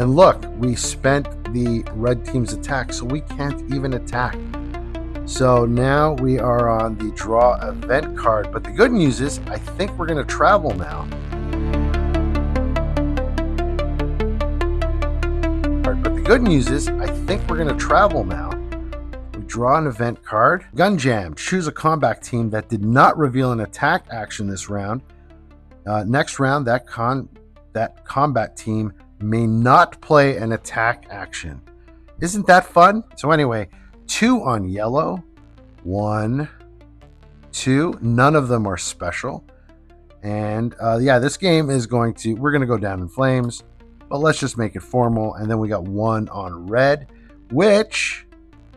And look, we spent the red team's attack, so we can't even attack. So now we are on the draw event card. But the good news is, I think we're going to travel now. But the good news is, I think we're going to travel now. We draw an event card. Gun Jam. Choose a combat team that did not reveal an attack action this round. Next round, that combat team may not play an attack action. Isn't that fun? So anyway, 2 on yellow. 1, 2. None of them are special. And yeah, this game is we're going to go down in flames. But let's just make it formal. And then we got 1 on red, which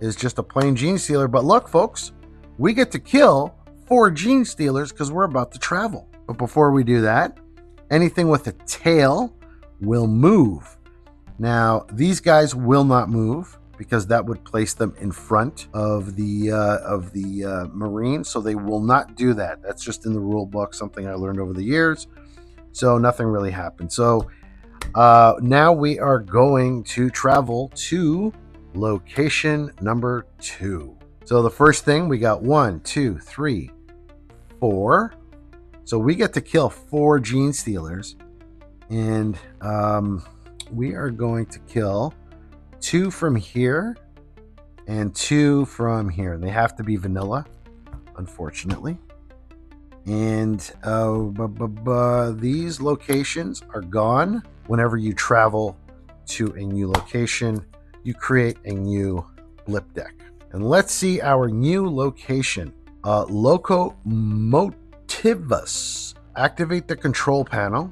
is just a plain Gene Stealer. But look, folks, we get to kill 4 Gene Stealers because we're about to travel. But before we do that, anything with a tail will move. Now, these guys will not move because that would place them in front of the Marine. So they will not do that. That's just in the rule book, something I learned over the years. So nothing really happened. So now we are going to travel to location number 2. So the first thing, we got 1, 2, 3, 4. So we get to kill 4 Gene Stealers. And we are going to kill 2 from here and 2 from here. They have to be vanilla, unfortunately. And these locations are gone. Whenever you travel to a new location, you create a new blip deck. And let's see our new location. Locomotivus. Activate the control panel.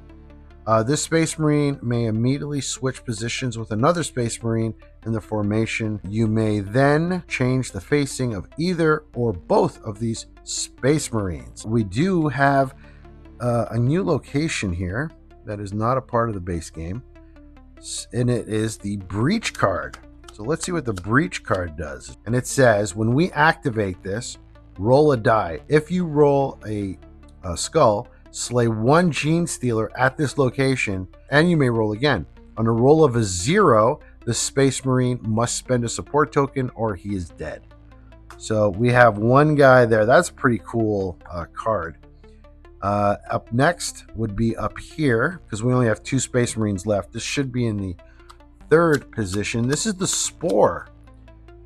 This Space Marine may immediately switch positions with another Space Marine in the formation. You may then change the facing of either or both of these Space Marines. We do have a new location here that is not a part of the base game, and it is the Breach card. So let's see what the Breach card does. And it says, when we activate this, roll a die. If you roll a skull, slay 1 Gene Stealer at this location, and you may roll again. On a roll of a 0, the Space Marine must spend a support token or he is dead. So we have 1 guy there. That's a pretty cool card. Up next would be up here, because we only have 2 Space Marines left. This should be in the 3rd position. This is the Spore,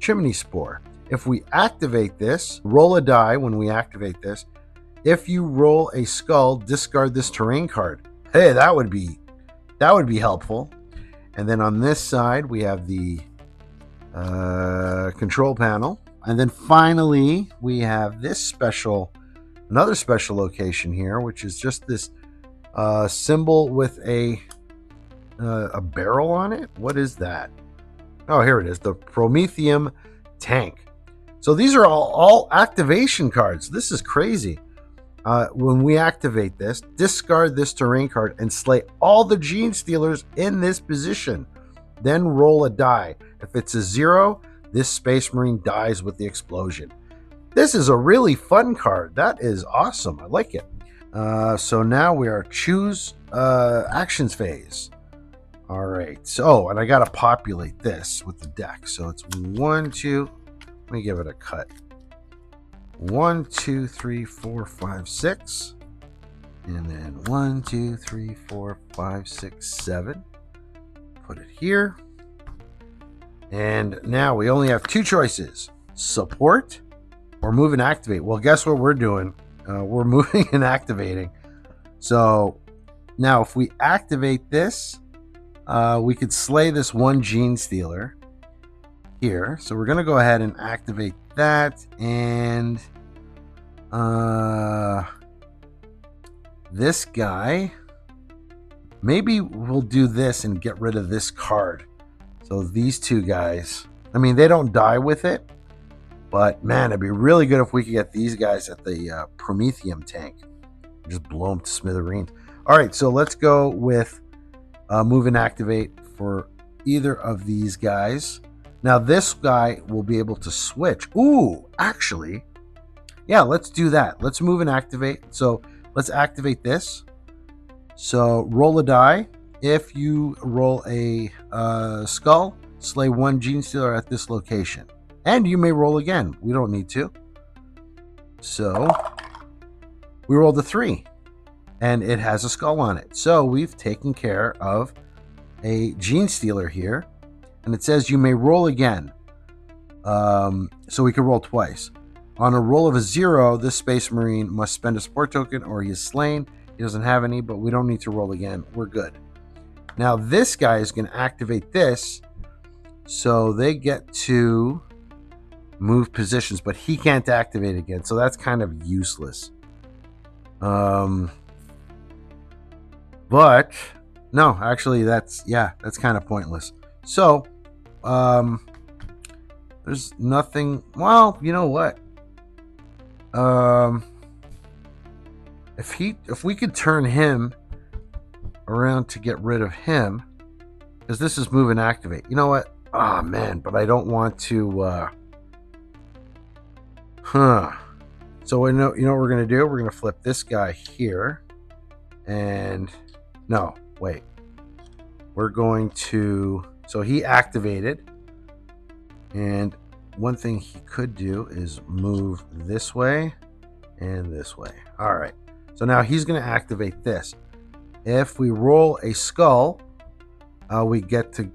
Chimney Spore. If we activate this, roll a die when we activate this. If you roll a skull, discard this terrain card. Hey, that would be helpful. And then on this side, we have the control panel. And then finally, we have this another special location here, which is just this symbol with a barrel on it. What is that? Oh, here it is, the Prometheum tank. So these are all activation cards. This is crazy. When we activate this, discard this terrain card and slay all the Gene Stealers in this position. Then roll a die. If it's a 0, this Space Marine dies with the explosion. This is a really fun card. That is awesome. I like it. So now we are choose actions phase. All right. So, and I got to populate this with the deck. So it's 1, 2. Let me give it a cut. 1, 2, 3, 4, 5, 6. And then 1, 2, 3, 4, 5, 6, 7. Put it here. And now we only have 2 choices. Support or move and activate. Well, guess what we're doing? We're moving and activating. So now if we activate this, we could slay this 1 Gene Stealer here. So we're going to go ahead and activate that. And this guy, maybe we'll do this and get rid of this card. So these 2 guys, I mean, they don't die with it, but man, it'd be really good if we could get these guys at the Prometheum tank. Just blow them to smithereens. All right, so let's go with move and activate for either of these guys. Now this guy will be able to switch. Ooh, actually, yeah, let's do that. Let's move and activate. So let's activate this. So roll a die. If you roll a skull, slay one Gene Stealer at this location. And you may roll again. We don't need to. So we rolled a 3. And it has a skull on it. So we've taken care of a Gene Stealer here. And it says you may roll again. So we can roll twice. On a roll of a 0, this Space Marine must spend a support token or he is slain. He doesn't have any, but we don't need to roll again. We're good. Now this guy is going to activate this. So they get to move positions, but he can't activate again. So that's kind of useless. But no, actually that's kind of pointless. So there's nothing. Well, you know what? If we could turn him around to get rid of him, because this is move and activate. You know what? Oh man, but I don't want to. So you know what we're gonna do? We're gonna flip this guy here, and no, wait. We're going to. So he activated, and one thing he could do is move this way and this way. All right. So now he's going to activate this. If we roll a skull, we get to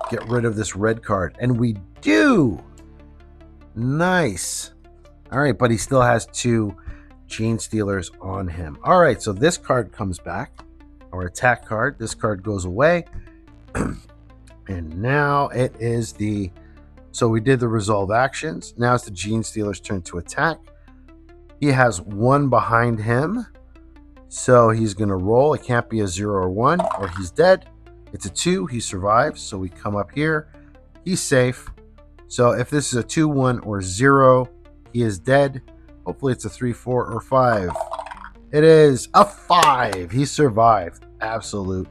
get rid of this red card. And we do. Nice. All right. But he still has 2 Gene Stealers on him. All right. So this card comes back. Our attack card. This card goes away. And now it is the... So we did the resolve actions. Now it's the Gene Stealer's turn to attack. He has 1 behind him. So he's going to roll. It can't be a 0 or 1 or he's dead. It's a 2. He survives. So we come up here. He's safe. So if this is a 2, 1, or 0, he is dead. Hopefully it's a 3, 4, or 5. It is a 5. He survived. Absolute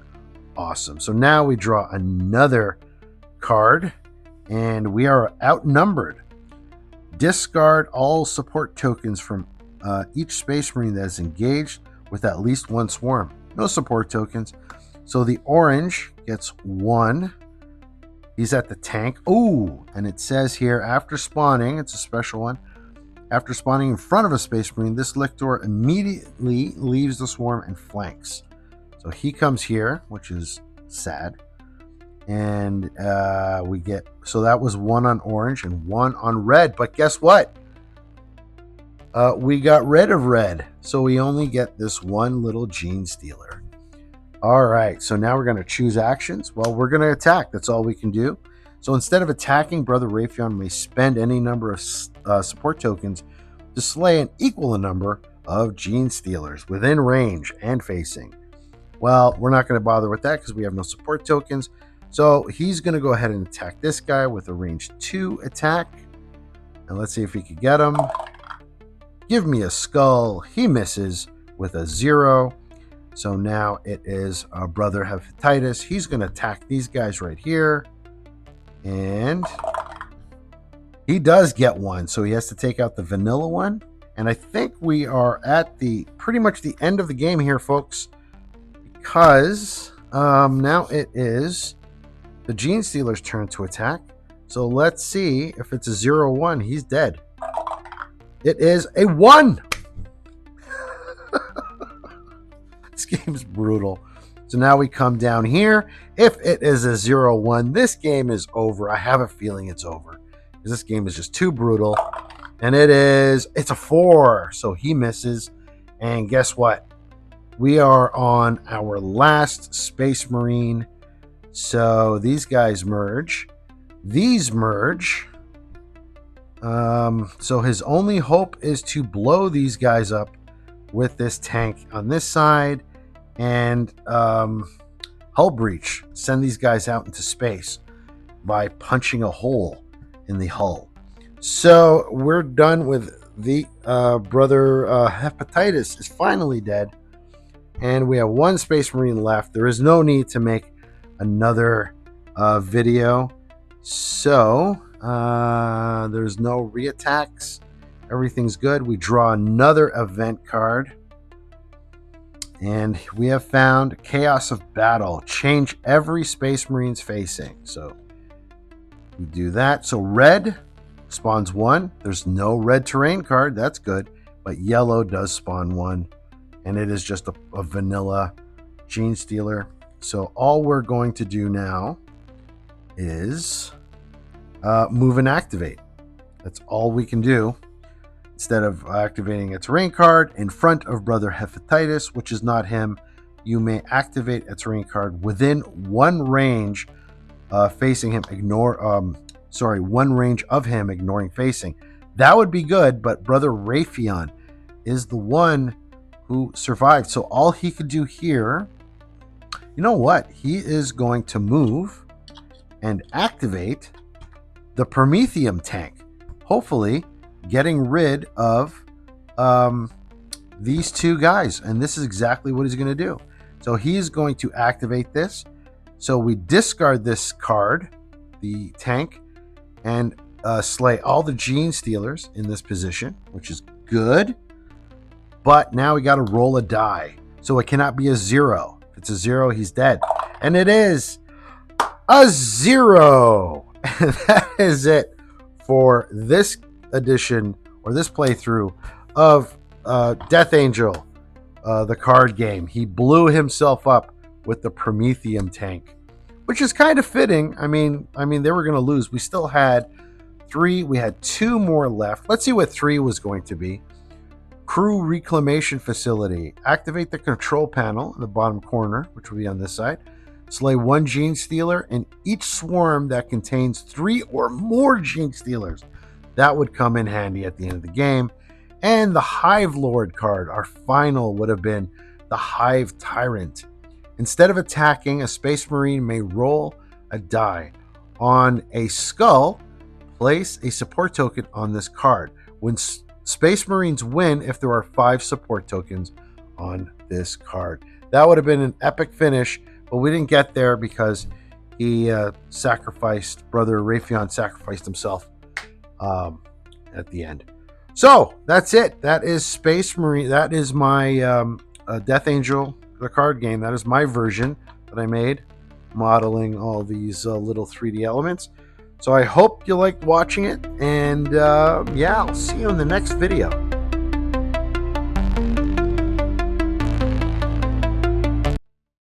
awesome. So now we draw another card. And we are outnumbered. Discard all support tokens from each Space Marine that is engaged with at least 1 swarm. No support tokens. So the orange gets 1. He's at the tank. Ooh, and it says here, after spawning, it's a special one. After spawning in front of a Space Marine, this Lictor immediately leaves the swarm and flanks. So he comes here, which is sad. And we get, so that was 1 on orange and 1 on red. But guess what? We got rid of red. So we only get this 1 little Gene Stealer. All right. So now we're going to choose actions. Well, we're going to attack. That's all we can do. So instead of attacking, Brother Raytheon may spend any number of support tokens to slay an equal number of Gene Stealers within range and facing. Well, we're not going to bother with that because we have no support tokens. So he's going to go ahead and attack this guy with a range 2 attack. And let's see if he can get him. Give me a skull. He misses with a 0. So now it is Brother Hepatitis. He's going to attack these guys right here. And he does get 1. So he has to take out the vanilla one. And I think we are at the pretty much the end of the game here, folks. Because now it is the Gene Stealer's turn to attack. So let's see if it's a 0-1. He's dead. It is a 1. This game's brutal. So now we come down here. If it is a 0-1, this game is over. I have a feeling it's over. Because this game is just too brutal. And it's a 4. So he misses. And guess what? We are on our last Space Marine. So these guys merge. These merge. So his only hope is to blow these guys up with this tank on this side. And hull breach. Send these guys out into space by punching a hole in the hull. So we're done with the Brother Hepatitis is finally dead. And we have 1 Space Marine left. There is no need to make another video. So there's no reattacks. Everything's good. We draw another event card. And we have found Chaos of Battle. Change every Space Marines facing. So we do that. So red spawns 1. There's no red terrain card. That's good. But yellow does spawn 1. And it is just a vanilla Genestealer. So all we're going to do now is move and activate. That's all we can do. Instead of activating a terrain card in front of Brother Hepatitis, which is not him, you may activate a terrain card within one range facing him. One range of him ignoring facing. That would be good, but Brother Raytheon is the one who survived. So all he could do here, you know what? He is going to move and activate the Prometheum tank. Hopefully getting rid of these 2 guys. And this is exactly what he's going to do. So he's going to activate this. So we discard this card, the tank, and slay all the Genestealers in this position, which is good. But now we got to roll a die. So it cannot be a 0. If it's a 0, he's dead. And it is a 0. And that is it for this edition or this playthrough of Death Angel, the card game. He blew himself up with the Prometheum tank, which is kind of fitting. I mean they were going to lose. We still had 3. We had 2 more left. Let's see what 3 was going to be. Crew Reclamation Facility. Activate the control panel in the bottom corner, which will be on this side. Slay 1 Genestealer and each swarm that contains 3 or more Genestealers. That would come in handy at the end of the game. And the Hive Lord card, our final, would have been the Hive Tyrant. Instead of attacking, a Space Marine may roll a die. On a skull, place a support token on this card. When Space Marines win if there are 5 support tokens on this card. That would have been an epic finish, but we didn't get there because he Brother Raytheon sacrificed himself at the end. So that's it. That is Space Marine. That is my Death Angel, the card game. That is my version that I made, modeling all these little 3D elements. So I hope you liked watching it, and yeah, I'll see you in the next video.